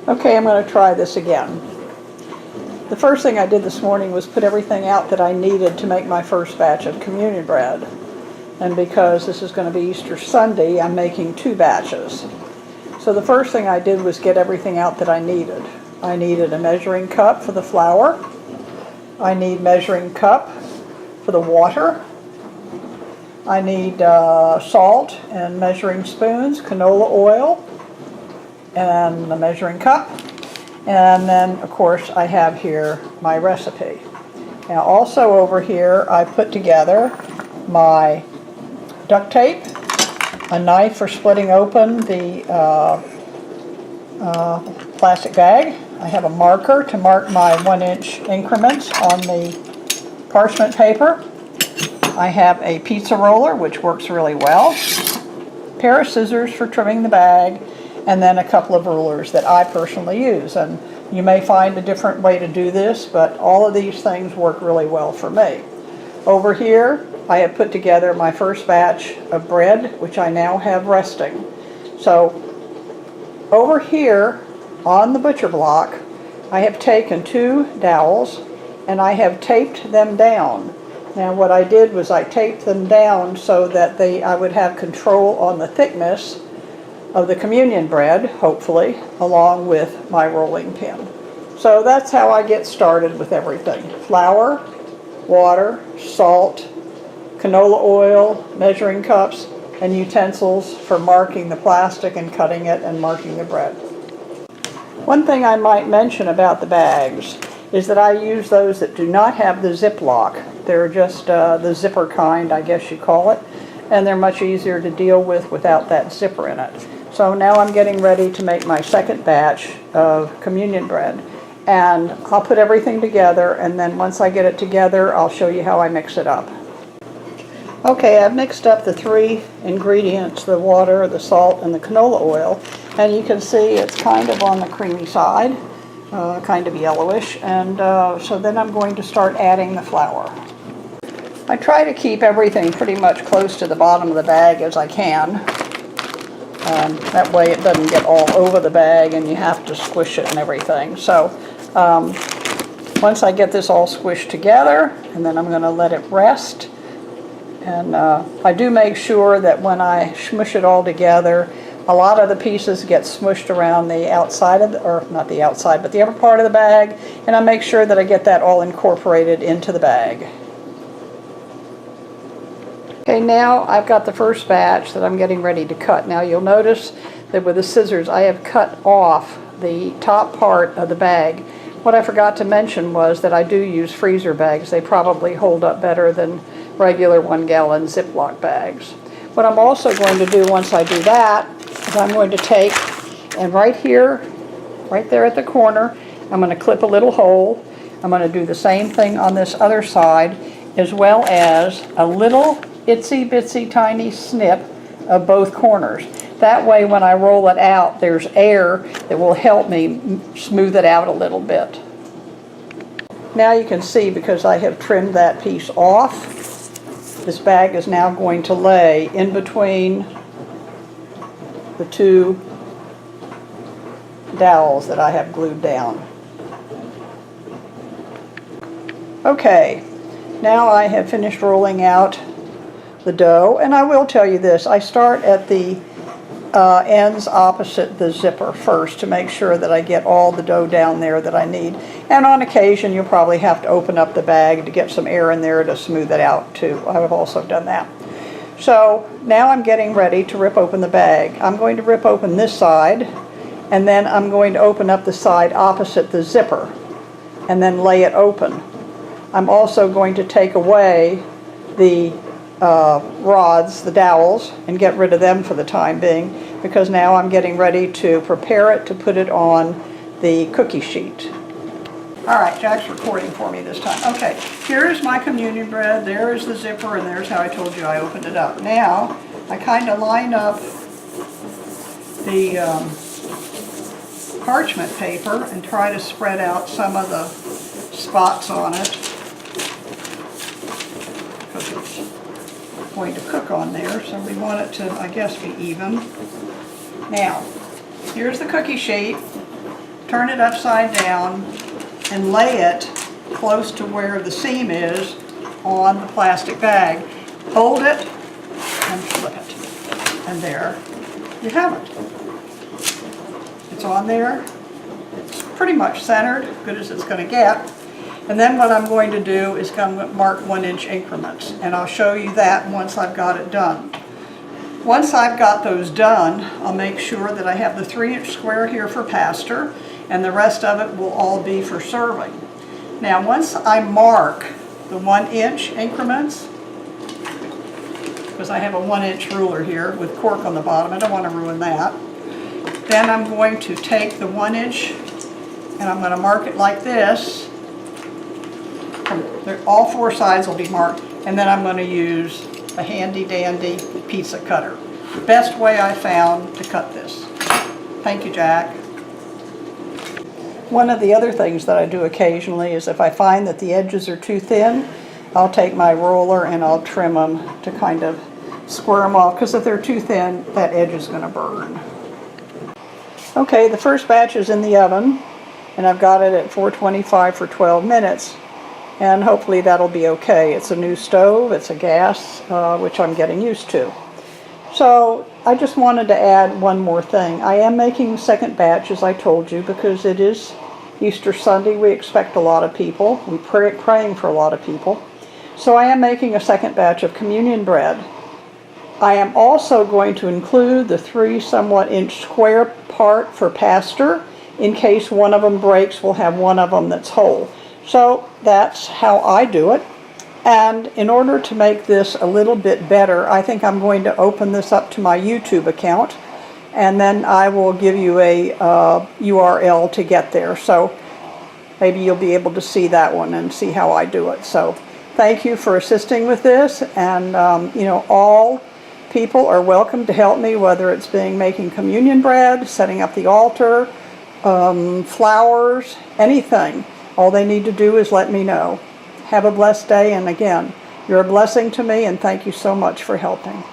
Okay, I'm going to try this again. The first thing I did this morning was put everything out that I needed to make my first batch of communion bread. And because this is going to be Easter Sunday, I'm making 2 batches. So the first thing I did was get everything out that I needed. I needed a measuring cup for the flour. I need measuring cup for the water. I need salt and measuring spoons, canola oil, and the measuring cup. And then, of course, I have here my recipe. Now, also over here, I put together my duct tape, a knife for splitting open the plastic bag. I have a marker to mark my 1-inch increments on the parchment paper. I have a pizza roller, which works really well, a pair of scissors for trimming the bag, and then a couple of rulers that I personally use. And you may find a different way to do this, but all of these things work really well for me. Over here, I have put together my first batch of bread, which I now have resting. So over here on the butcher block, I have taken 2 dowels and I have taped them down. Now what I did was I taped them down so that I would have control on the thickness of the communion bread, hopefully, along with my rolling pin. So that's how I get started with everything. Flour, water, salt, canola oil, measuring cups, and utensils for marking the plastic and cutting it and marking the bread. One thing I might mention about the bags is that I use those that do not have the zip lock. They're just the zipper kind, I guess you call it, and they're much easier to deal with without that zipper in it. So now I'm getting ready to make my second batch of communion bread, and I'll put everything together, and then once I get it together, I'll show you how I mix it up. Okay, I've mixed up the 3 ingredients, the water, the salt, and the canola oil, and you can see it's kind of on the creamy side, kind of yellowish, and so then I'm going to start adding the flour. I try to keep everything pretty much close to the bottom of the bag as I can. That way it doesn't get all over the bag and you have to squish it and everything. So once I get this all squished together, and then I'm going to let it rest. And I do make sure that when I smush it all together, a lot of the pieces get smushed around the outside of or not the outside, but the upper part of the bag, and I make sure that I get that all incorporated into the bag. Okay, now I've got the first batch that I'm getting ready to cut. Now you'll notice that with the scissors I have cut off the top part of the bag. What I forgot to mention was that I do use freezer bags. They probably hold up better than regular 1-gallon Ziploc bags. What I'm also going to do once I do that is I'm going to take, and right here, right there at the corner, I'm going to clip a little hole. I'm going to do the same thing on this other side, as well as a little itsy bitsy tiny snip of both corners. That way when I roll it out, there's air that will help me smooth it out a little bit. Now you can see, because I have trimmed that piece off, this bag is now going to lay in between the 2 dowels that I have glued down. Okay, now I have finished rolling out the dough, and I will tell you this, I start at the ends opposite the zipper first to make sure that I get all the dough down there that I need. And on occasion you'll probably have to open up the bag to get some air in there to smooth it out too. I've also done that. So now I'm getting ready to rip open the bag. I'm going to rip open this side, and then I'm going to open up the side opposite the zipper and then lay it open. I'm also going to take away the rods, the dowels, and get rid of them for the time being, because now I'm getting ready to prepare it to put it on the cookie sheet. Alright, Jack's recording for me this time. Okay, here's my communion bread, there is the zipper, and there's how I told you I opened it up. Now, I kind of line up the parchment paper and try to spread out some of the spots on it, because it's going to cook on there, so we want it to, I guess, be even. Now, here's the cookie sheet. turn it upside down, and lay it close to where the seam is on the plastic bag. Hold it and flip it. And there you have it. It's on there. It's pretty much centered, good as it's going to get. And then what I'm going to do is come mark 1-inch increments, and I'll show you that once I've got it done. Once I've got those done, I'll make sure that I have the 3-inch square here for pasture, and the rest of it will all be for serving. Now once I mark the 1-inch increments, because I have a 1-inch ruler here with cork on the bottom, I don't want to ruin that. Then I'm going to take the 1-inch and I'm going to mark it like this. All 4 sides will be marked, and then I'm going to use a handy dandy pizza cutter. Best way I found to cut this. Thank you, Jack. One of the other things that I do occasionally is if I find that the edges are too thin, I'll take my roller and I'll trim them to kind of square them off, because if they're too thin, that edge is going to burn. Okay, the first batch is in the oven, and I've got it at 425 for 12 minutes. And hopefully that'll be okay. It's a new stove, it's a gas, which I'm getting used to. So I just wanted to add one more thing. I am making the second batch, as I told you, because it is Easter Sunday. We expect a lot of people. We're praying for a lot of people. So I am making a second batch of communion bread. I am also going to include the 3 somewhat inch square part for pasture. In case one of them breaks, we'll have one of them that's whole. So that's how I do it. And in order to make this a little bit better, I think I'm going to open this up to my YouTube account, and then I will give you a URL to get there. So maybe you'll be able to see that one and see how I do it. So thank you for assisting with this, and you know, all people are welcome to help me, whether it's making communion bread, setting up the altar, flowers, anything. All they need to do is let me know. Have a blessed day, and again, you're a blessing to me, and thank you so much for helping.